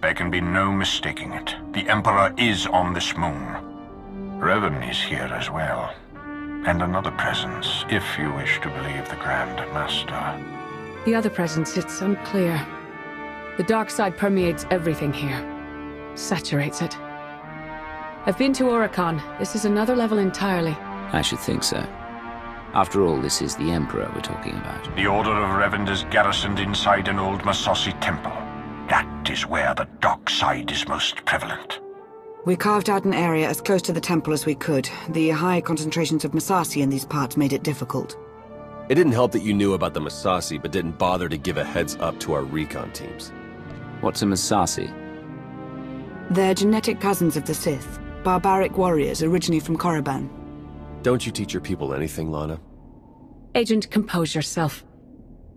There can be no mistaking it. The Emperor is on this moon. Revan is here as well. And another presence, if you wish to believe the Grand Master. The other presence, it's unclear. The dark side permeates everything here. Saturates it. I've been to Oricon. This is another level entirely. I should think so. After all, this is the Emperor we're talking about. The Order of Revan is garrisoned inside an old Massassi temple. That is where the dark side is most prevalent. We carved out an area as close to the temple as we could. The high concentrations of Massassi in these parts made it difficult. It didn't help that you knew about the Massassi, but didn't bother to give a heads up to our recon teams. What's a Massassi? They're genetic cousins of the Sith. Barbaric warriors originally from Korriban. Don't you teach your people anything, Lana? Agent, compose yourself.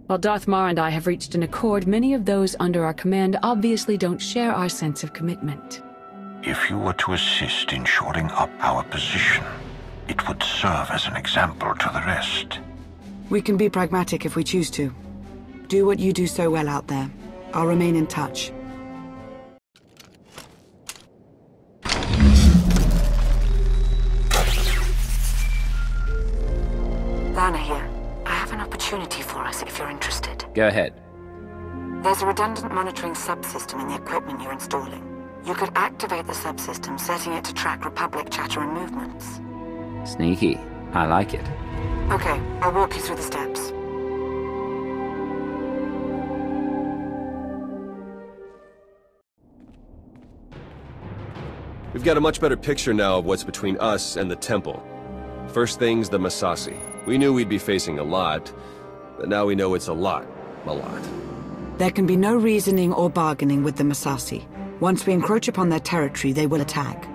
While Darth Marr and I have reached an accord, many of those under our command obviously don't share our sense of commitment. If you were to assist in shoring up our position, it would serve as an example to the rest. We can be pragmatic if we choose to. Do what you do so well out there. I'll remain in touch. Lana here. I have an opportunity for us if you're interested. Go ahead. There's a redundant monitoring subsystem in the equipment you're installing. You could activate the subsystem, setting it to track Republic chatter and movements. Sneaky. I like it. Okay, I'll walk you through the steps. We've got a much better picture now of what's between us and the temple. First thing's the Massassi. We knew we'd be facing a lot, but now we know it's a lot. A lot. There can be no reasoning or bargaining with the Massassi. Once we encroach upon their territory, they will attack.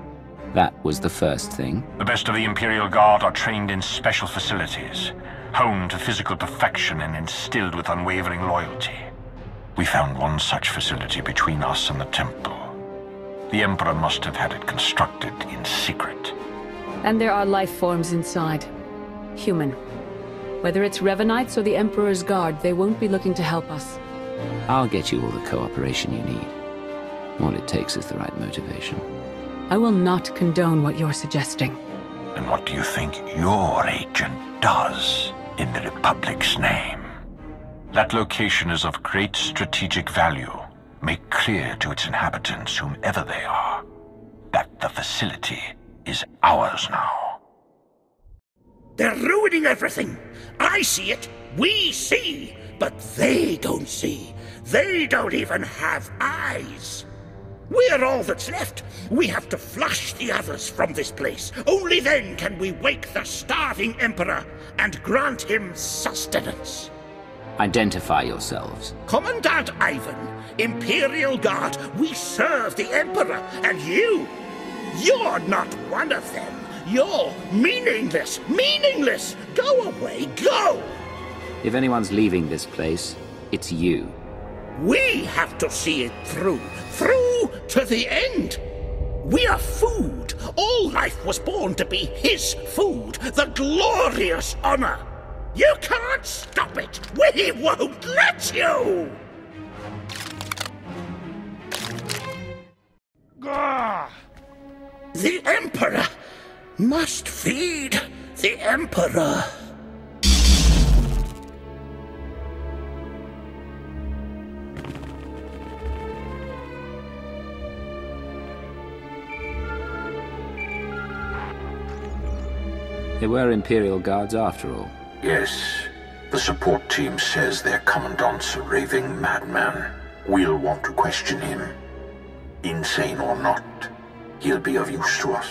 That was the first thing. The best of the Imperial Guard are trained in special facilities, honed to physical perfection and instilled with unwavering loyalty. We found one such facility between us and the temple. The Emperor must have had it constructed in secret. And there are life forms inside. Human. Whether it's Revanites or the Emperor's Guard, they won't be looking to help us. I'll get you all the cooperation you need. All it takes is the right motivation. I will not condone what you're suggesting. And what do you think your agent does in the Republic's name? That location is of great strategic value. Make clear to its inhabitants, whomever they are, that the facility is ours now. They're ruining everything. I see it. We see. But they don't see. They don't even have eyes. We're all that's left. We have to flush the others from this place. Only then can we wake the starving Emperor and grant him sustenance. Identify yourselves. Commandant Yavin, Imperial Guard, we serve the Emperor, and you're not one of them. You're meaningless, meaningless! Go away, go! If anyone's leaving this place, it's you. We have to see it through to the end. We are food. All life was born to be his food, the glorious honor. You can't stop it. We won't let you. The Emperor must feed the Emperor. They were Imperial Guards after all. Yes. The support team says their commandant's a raving madman. We'll want to question him. Insane or not, he'll be of use to us.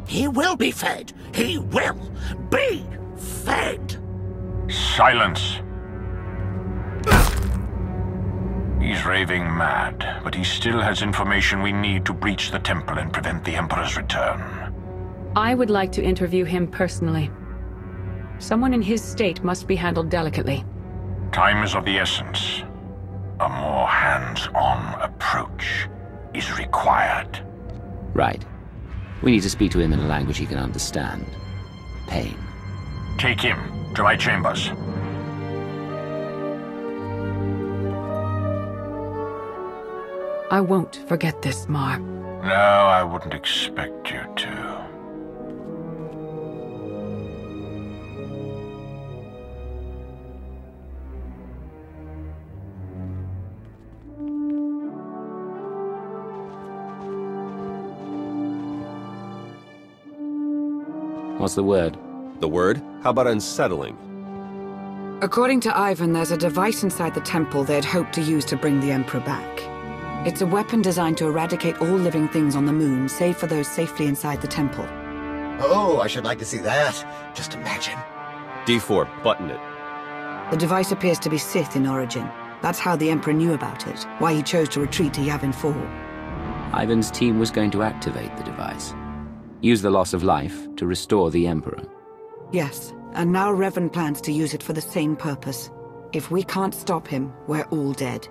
He will be fed. He will be fed. Silence! He's raving mad, but he still has information we need to breach the temple and prevent the Emperor's return. I would like to interview him personally. Someone in his state must be handled delicately. Time is of the essence. A more hands-on approach is required. Right. We need to speak to him in a language he can understand. Pain. Take him to my chambers. I won't forget this, Marr. No, I wouldn't expect you to. What's the word? The word? How about unsettling? According to Yavin, there's a device inside the temple they'd hoped to use to bring the Emperor back. It's a weapon designed to eradicate all living things on the moon, save for those safely inside the temple. Oh, I should like to see that. Just imagine. D4, button it. The device appears to be Sith in origin. That's how the Emperor knew about it, why he chose to retreat to Yavin 4. Ivan's team was going to activate the device. Use the loss of life to restore the Emperor. Yes, and now Revan plans to use it for the same purpose. If we can't stop him, we're all dead.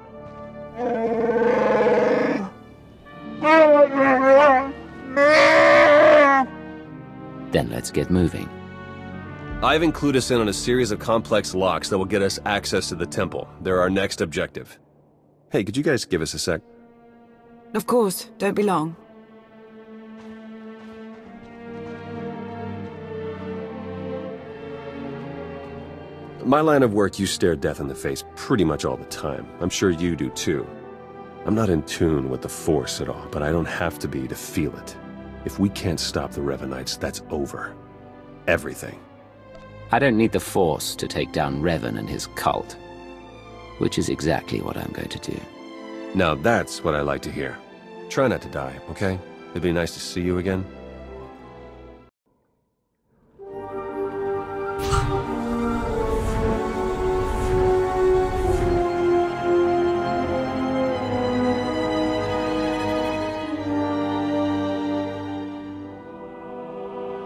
Then let's get moving. Ivan clued us in on a series of complex locks that will get us access to the temple. They're our next objective. Hey, could you guys give us a sec? Of course, don't be long. My line of work, you stare death in the face pretty much all the time. I'm sure you do too. I'm not in tune with the Force at all, but I don't have to be to feel it. If we can't stop the Revanites, that's over. Everything. I don't need the Force to take down Revan and his cult. Which is exactly what I'm going to do. Now that's what I like to hear. Try not to die, okay? It'd be nice to see you again.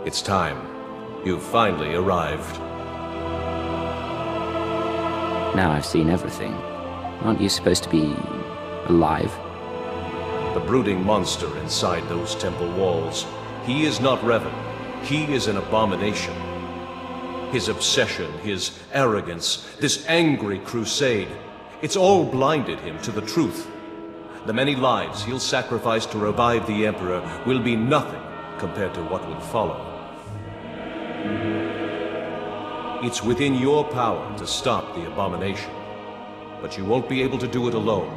It's time. You've finally arrived. Now I've seen everything. Aren't you supposed to be alive? The brooding monster inside those temple walls. He is not Revan. He is an abomination. His obsession, his arrogance, this angry crusade, it's all blinded him to the truth. The many lives he'll sacrifice to revive the Emperor will be nothing compared to what will follow. It's within your power to stop the abomination, but you won't be able to do it alone.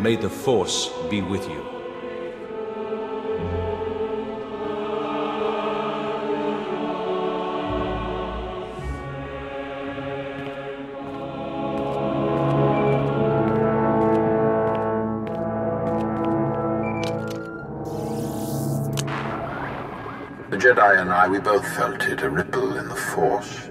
May the Force be with you. The Jedi and I, we both felt it, a ripple in the Force.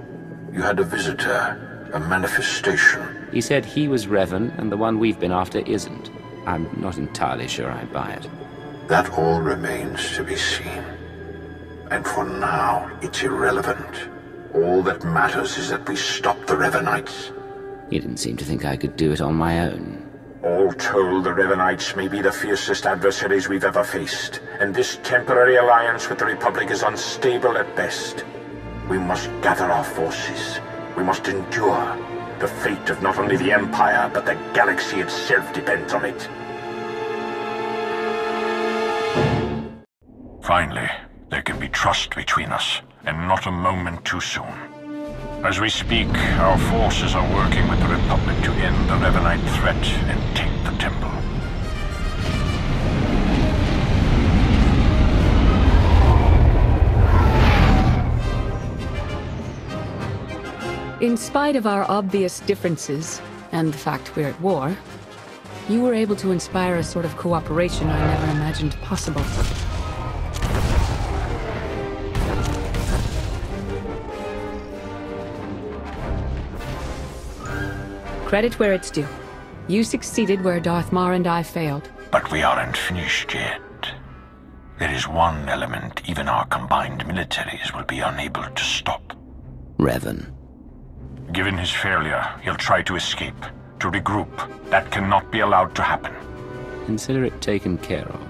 You had a visitor, a manifestation. He said he was Revan, and the one we've been after isn't. I'm not entirely sure I buy it. That all remains to be seen. And for now, it's irrelevant. All that matters is that we stop the Revanites. You didn't seem to think I could do it on my own. All told, the Revanites may be the fiercest adversaries we've ever faced, and this temporary alliance with the Republic is unstable at best. We must gather our forces. We must endure. The fate of not only the Empire, but the galaxy itself depends on it. Finally, there can be trust between us, and not a moment too soon. As we speak, our forces are working with the Republic to end the Revanite threat and take the temple. In spite of our obvious differences, and the fact we're at war, you were able to inspire a sort of cooperation I never imagined possible. Credit where it's due. You succeeded where Darth Marr and I failed. But we aren't finished yet. There is one element even our combined militaries will be unable to stop. Revan. Given his failure, he'll try to escape, to regroup. That cannot be allowed to happen. Consider it taken care of.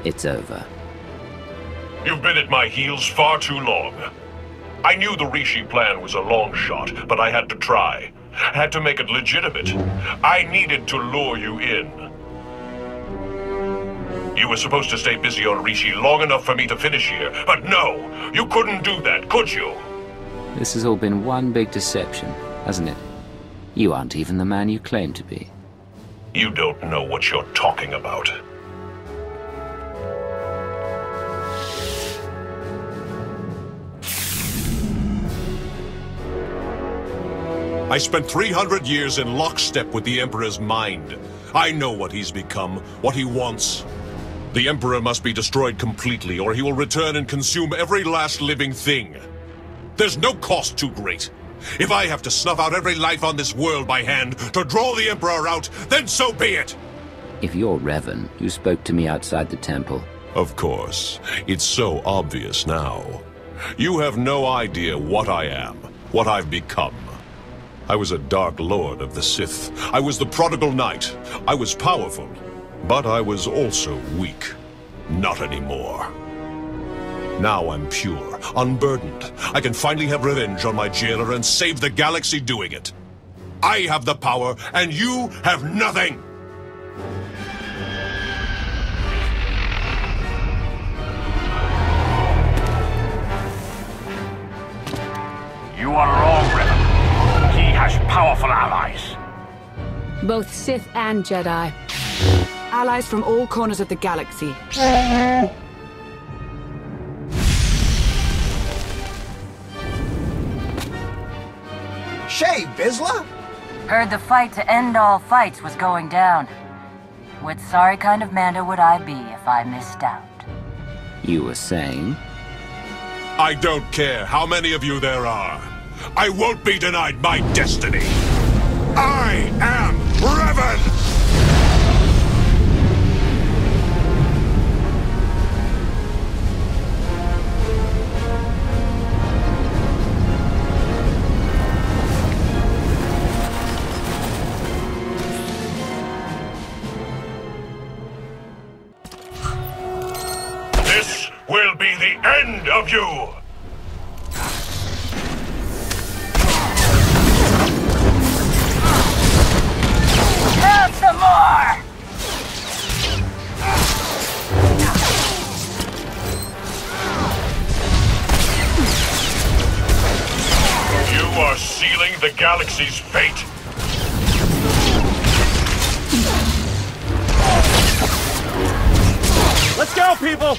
It's over. You've been at my heels far too long. I knew the Rishi plan was a long shot, but I had to try. Had to make it legitimate. I needed to lure you in. You were supposed to stay busy on Rishi long enough for me to finish here, but no! You couldn't do that, could you? This has all been one big deception, hasn't it? You aren't even the man you claim to be. You don't know what you're talking about. I spent 300 years in lockstep with the Emperor's mind. I know what he's become, what he wants. The Emperor must be destroyed completely, or he will return and consume every last living thing. There's no cost too great. If I have to snuff out every life on this world by hand to draw the Emperor out, then so be it! If you're Revan, you spoke to me outside the temple. Of course. It's so obvious now. You have no idea what I am, what I've become. I was a Dark Lord of the Sith. I was the prodigal knight. I was powerful, but I was also weak. Not anymore. Now I'm pure, unburdened. I can finally have revenge on my jailer and save the galaxy doing it. I have the power, and you have nothing! You are wrong, Revan. He has powerful allies. Both Sith and Jedi. Allies from all corners of the galaxy. Shay, Vizsla? Heard the fight to end all fights was going down. What sorry kind of Mando would I be if I missed out? You were saying? I don't care how many of you there are. I won't be denied my destiny. I am Revan! This will be the end of you! Have some more! You are sealing the galaxy's fate. Let's go, people!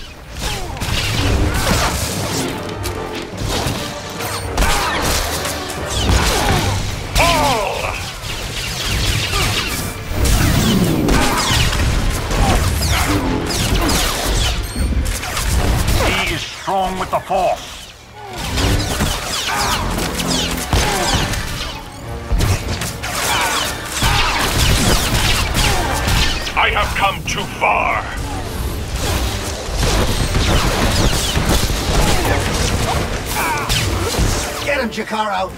He is strong with the Force. I have come too far. Get him, Jakaro!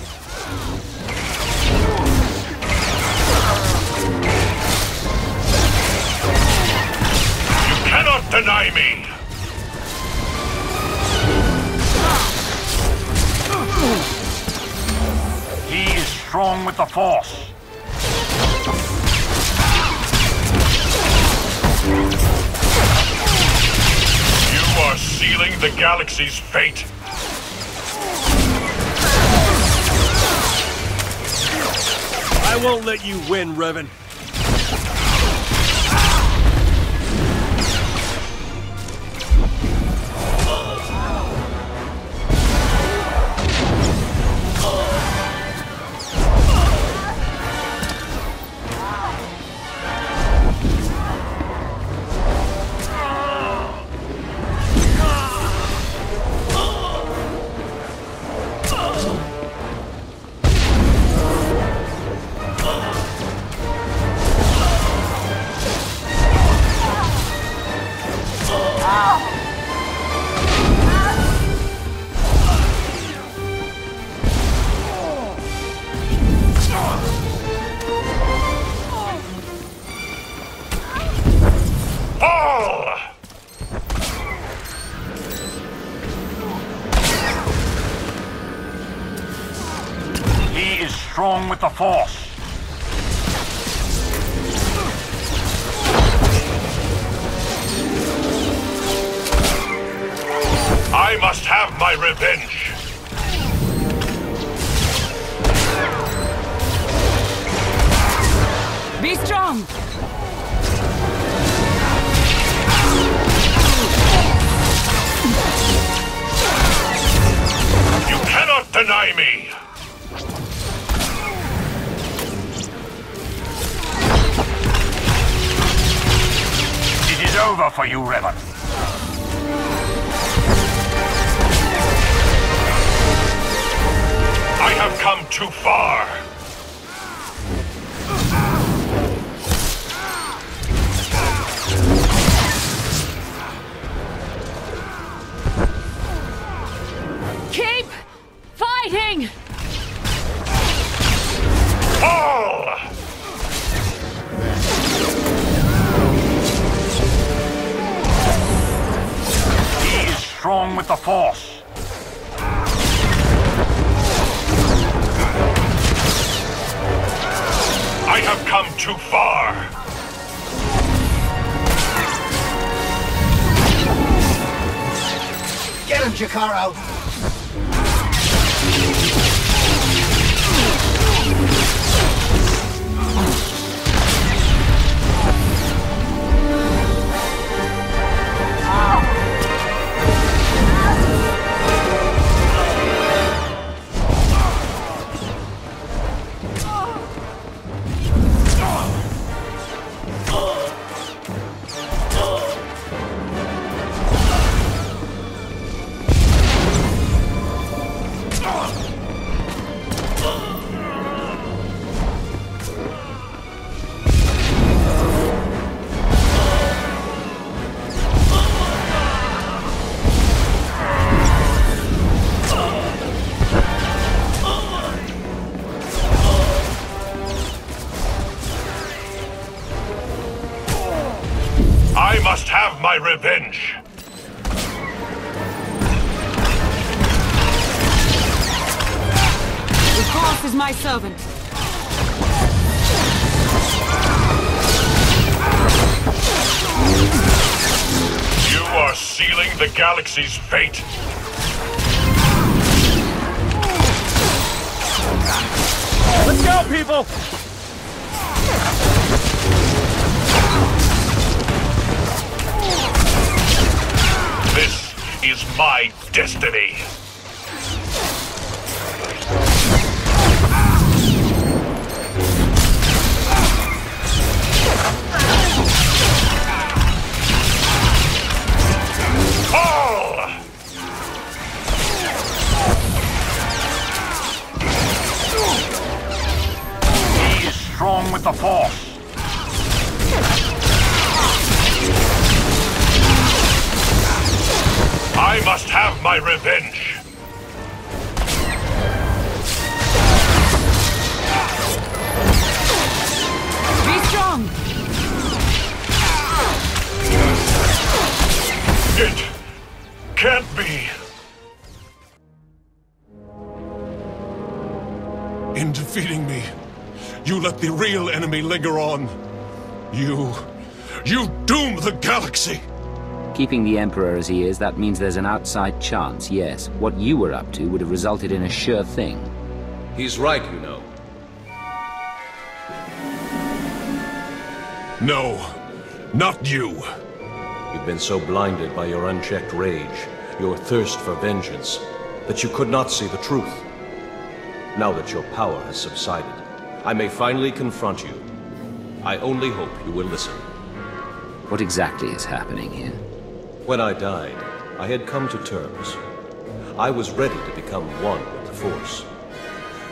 You cannot deny me! He is strong with the Force. the galaxy's fate. I won't let you win, Revan. Strong with the Force. I must have my revenge. Be strong! You cannot deny me! It is over for you, Revan. I have come too far. Keep fighting! Fall! He is strong with the Force. I have come too far. Get him, Jakaro! I must have my revenge. The Force is my servant. You are sealing the galaxy's fate. Let's go, people! This is my destiny. Fall! He is strong with the Force. I must have my revenge. Be strong! It can't be. In defeating me, you let the real enemy linger on. You doom the galaxy. Keeping the Emperor as he is, that means there's an outside chance, yes. What you were up to would have resulted in a sure thing. He's right, you know. No, not you. You've been so blinded by your unchecked rage, your thirst for vengeance, that you could not see the truth. Now that your power has subsided, I may finally confront you. I only hope you will listen. What exactly is happening here? When I died, I had come to terms. I was ready to become one with the Force.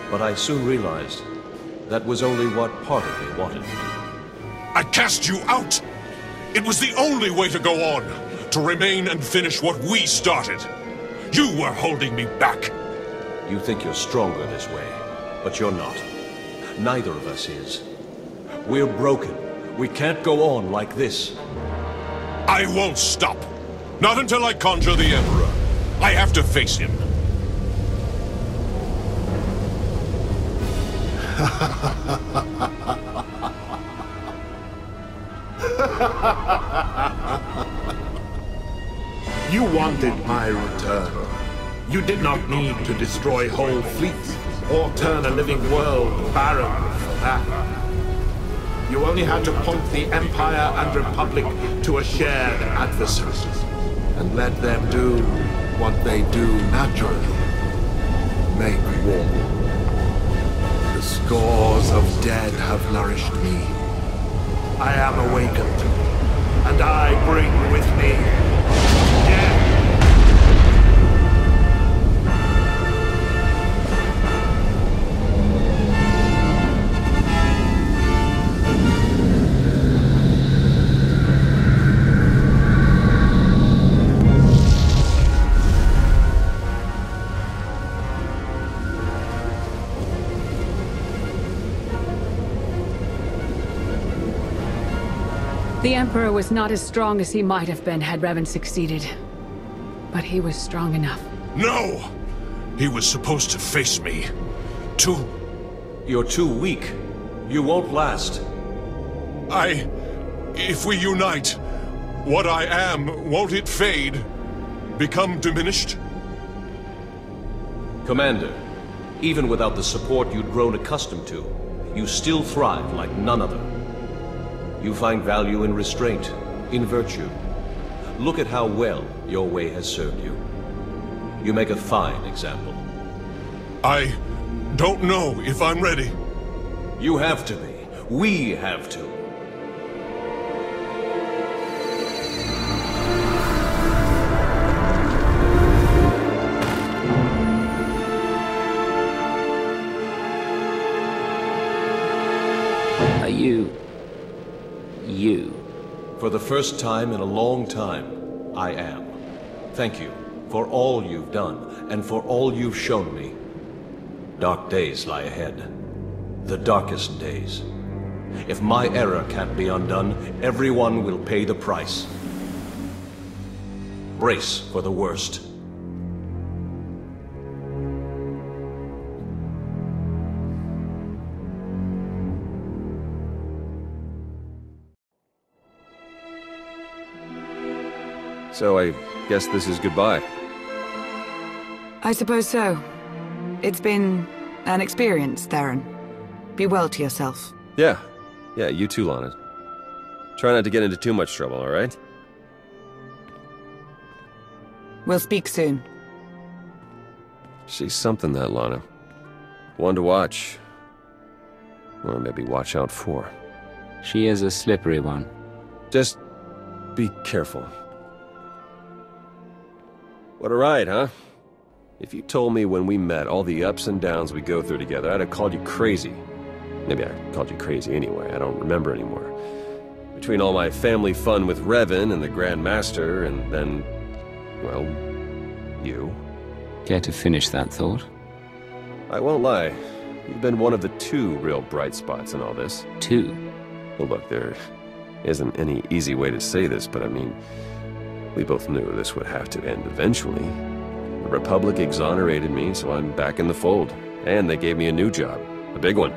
But I soon realized that was only what part of me wanted. I cast you out! It was the only way to go on, to remain and finish what we started. You were holding me back. You think you're stronger this way, but you're not. Neither of us is. We're broken. We can't go on like this. I won't stop. Not until I conjure the Emperor. I have to face him. You wanted my return. You did not need to destroy whole fleets or turn a living world barren for that. You only had to point the Empire and Republic to a shared adversary and let them do what they do naturally. Make war. The scores of dead have nourished me. I am awakened, and I bring with me death. The Emperor was not as strong as he might have been had Revan succeeded. But he was strong enough. No! He was supposed to face me. You're too weak. You won't last. If we unite, what I am, won't it fade? Become diminished? Commander, even without the support you'd grown accustomed to, you still thrive like none other. You find value in restraint, in virtue. Look at how well your way has served you. You make a fine example. I don't know if I'm ready. You have to be. We have to. Are you... For the first time in a long time, I am. Thank you for all you've done, and for all you've shown me. Dark days lie ahead. The darkest days. If my error can't be undone, everyone will pay the price. Brace for the worst. So I guess this is goodbye. I suppose so. It's been an experience, Theron. Be well to yourself. Yeah, you too, Lana. Try not to get into too much trouble, all right? We'll speak soon. She's something, that Lana. One to watch. Or maybe watch out for. She is a slippery one. Just be careful. What a ride, huh? If you told me when we met all the ups and downs we go through together, I'd have called you crazy. Maybe I called you crazy anyway, I don't remember anymore. Between all my family fun with Revan and the Grand Master, and then, well, you. Care to finish that thought? I won't lie. You've been one of the two real bright spots in all this. Two? Well, look, there isn't any easy way to say this, but I mean, we both knew this would have to end eventually. The Republic exonerated me, so I'm back in the fold. And they gave me a new job. A big one.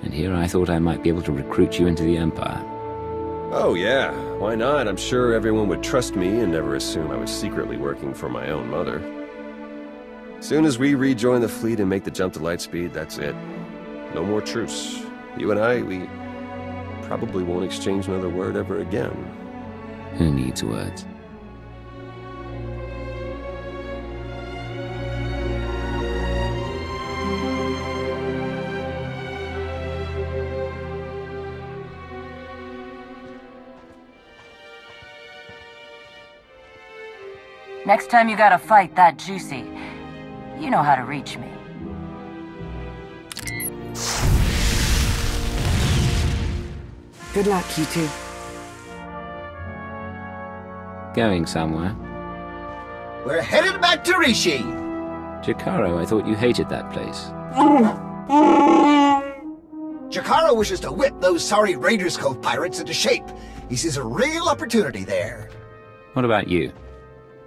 And here I thought I might be able to recruit you into the Empire. Oh yeah, why not? I'm sure everyone would trust me and never assume I was secretly working for my own mother. Soon as we rejoin the fleet and make the jump to lightspeed, that's it. No more truce. You and I, we probably won't exchange another word ever again. Who needs words? Next time you got a fight that juicy, you know how to reach me. Good luck, you two. Going somewhere? We're headed back to Rishi. Jakaro, I thought you hated that place. Jakaro wishes to whip those sorry Raiders Cove pirates into shape. He sees a real opportunity there. What about you?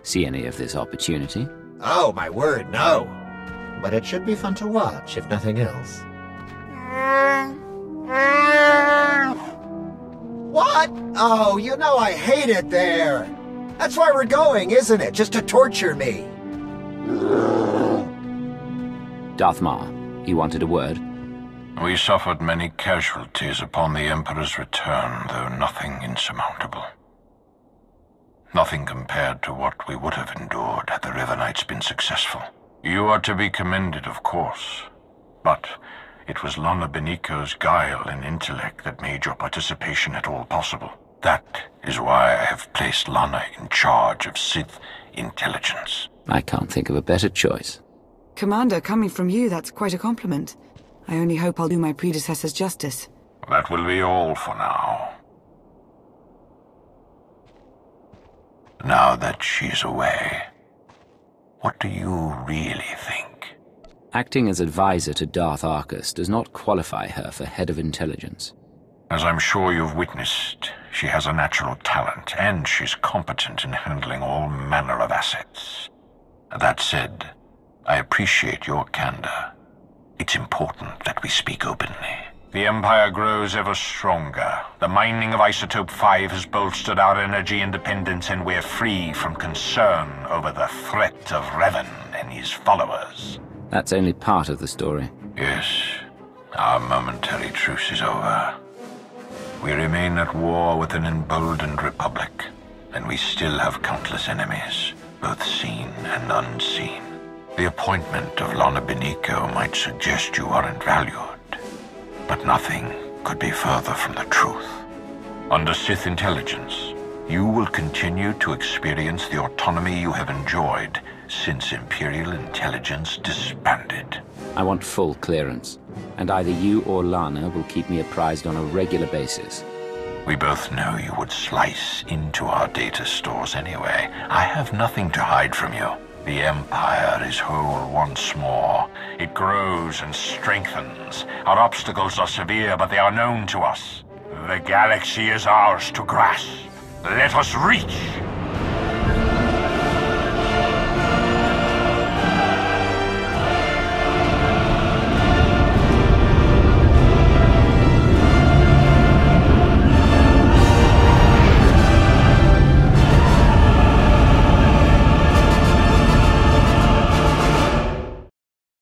See any of this opportunity? Oh, my word, no. But it should be fun to watch, if nothing else. What? Oh, you know I hate it there. That's why we're going, isn't it? Just to torture me. Darth Marr, you wanted a word? We suffered many casualties upon the Emperor's return, though nothing insurmountable. Nothing compared to what we would have endured had the Revanites been successful. You are to be commended, of course, but it was Lana Beniko's guile and intellect that made your participation at all possible. That is why I have placed Lana in charge of Sith intelligence. I can't think of a better choice. Commander, coming from you, that's quite a compliment. I only hope I'll do my predecessors justice. That will be all for now. Now that she's away, what do you really think? Acting as advisor to Darth Arcus does not qualify her for head of intelligence. As I'm sure you've witnessed, she has a natural talent, and she's competent in handling all manner of assets. That said, I appreciate your candor. It's important that we speak openly. The Empire grows ever stronger. The mining of Isotope 5 has bolstered our energy independence, and we're free from concern over the threat of Revan and his followers. That's only part of the story. Yes, our momentary truce is over. We remain at war with an emboldened republic, and we still have countless enemies, both seen and unseen. The appointment of Lana Beniko might suggest you aren't valued, but nothing could be further from the truth. Under Sith intelligence, you will continue to experience the autonomy you have enjoyed since Imperial intelligence disbanded. I want full clearance, and either you or Lana will keep me apprised on a regular basis. We both know you would slice into our data stores anyway. I have nothing to hide from you. The Empire is whole once more. It grows and strengthens. Our obstacles are severe, but they are known to us. The galaxy is ours to grasp. Let us reach!